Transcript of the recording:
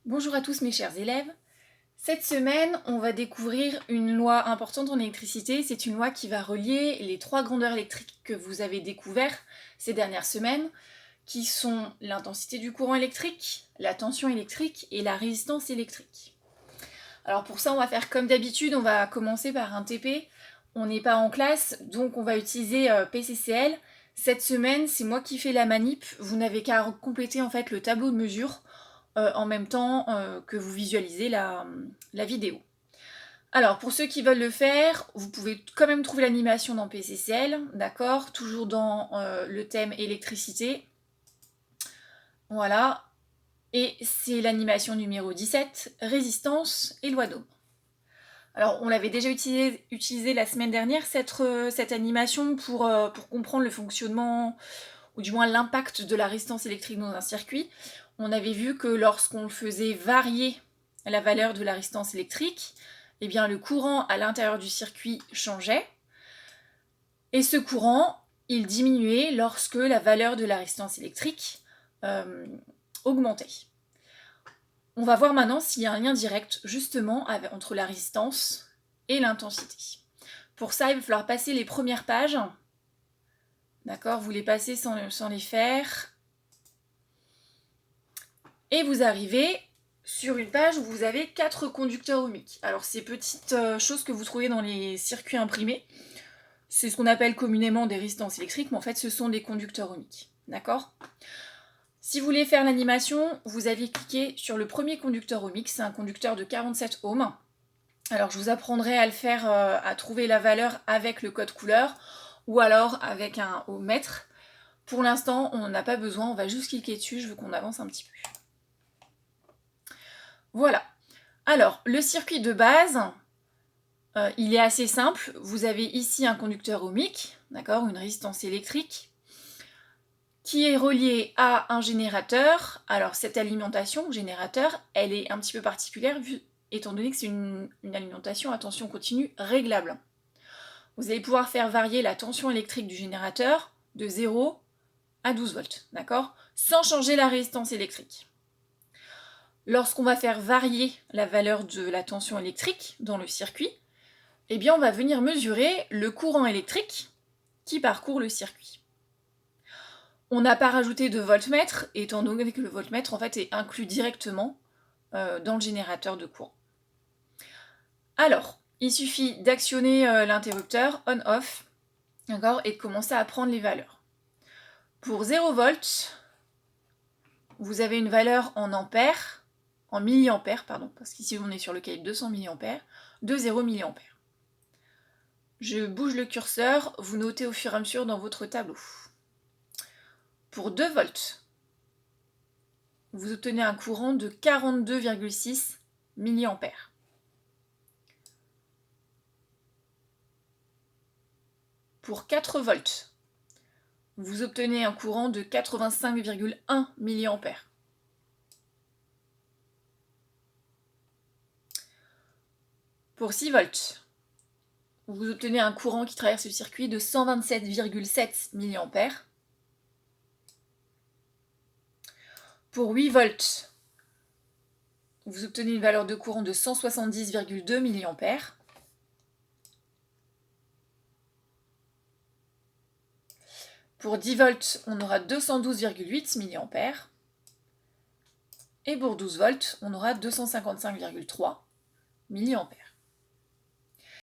Bonjour à tous mes chers élèves. Cette semaine, on va découvrir une loi importante en électricité. C'est une loi qui va relier les trois grandeurs électriques que vous avez découvertes ces dernières semaines, qui sont l'intensité du courant électrique, la tension électrique et la résistance électrique. Alors pour ça, on va faire comme d'habitude, on va commencer par un TP. On n'est pas en classe, donc on va utiliser PCCL. Cette semaine, c'est moi qui fais la manip. Vous n'avez qu'à compléter en fait le tableau de mesure en même temps que vous visualisez la vidéo. Alors, pour ceux qui veulent le faire, vous pouvez quand même trouver l'animation dans PCCL, d'accord? Toujours dans le thème électricité. Voilà. Et c'est l'animation numéro 17, résistance et loi d'Ohm. Alors, on l'avait déjà utilisé la semaine dernière, cette animation, pour comprendre le fonctionnement, ou du moins l'impact de la résistance électrique dans un circuit. On avait vu que lorsqu'on faisait varier la valeur de la résistance électrique, eh bien le courant à l'intérieur du circuit changeait. Et ce courant, il diminuait lorsque la valeur de la résistance électrique augmentait. On va voir maintenant s'il y a un lien direct justement entre la résistance et l'intensité. Pour ça, il va falloir passer les premières pages. D'accord, vous les passez sans les faire. Et vous arrivez sur une page où vous avez 4 conducteurs ohmiques. Alors ces petites choses que vous trouvez dans les circuits imprimés, c'est ce qu'on appelle communément des résistances électriques, mais en fait ce sont des conducteurs ohmiques. D'accord ? Si vous voulez faire l'animation, vous allez cliquer sur le premier conducteur ohmique, c'est un conducteur de 47 ohms. Alors je vous apprendrai à le faire, à trouver la valeur avec le code couleur, ou alors avec un ohmmètre. Pour l'instant, on n'en a pas besoin, on va juste cliquer dessus, je veux qu'on avance un petit peu. Voilà. Alors, le circuit de base, il est assez simple. Vous avez ici un conducteur ohmique, d'accord, une résistance électrique, qui est reliée à un générateur. Alors, cette alimentation générateur, elle est un petit peu particulière, étant donné que c'est une alimentation à tension continue réglable. Vous allez pouvoir faire varier la tension électrique du générateur de 0 à 12 volts, d'accord, sans changer la résistance électrique. Lorsqu'on va faire varier la valeur de la tension électrique dans le circuit, eh bien on va venir mesurer le courant électrique qui parcourt le circuit. On n'a pas rajouté de voltmètre, étant donné que le voltmètre en fait est inclus directement dans le générateur de courant. Alors, il suffit d'actionner l'interrupteur on-off, d'accord, et de commencer à prendre les valeurs. Pour 0 volts, vous avez une valeur en ampères, en milliampères, pardon, parce qu'ici on est sur le calibre 200 milliampères, de 0 milliampères. Je bouge le curseur, vous notez au fur et à mesure dans votre tableau. Pour 2 volts, vous obtenez un courant de 42,6 milliampères. Pour 4 volts, vous obtenez un courant de 85,1 milliampères. Pour 6 volts, vous obtenez un courant qui traverse le circuit de 127,7 milliampères. Pour 8 volts, vous obtenez une valeur de courant de 170,2 milliampères. Pour 10 volts, on aura 212,8 milliampères. Et pour 12 volts, on aura 255,3 milliampères.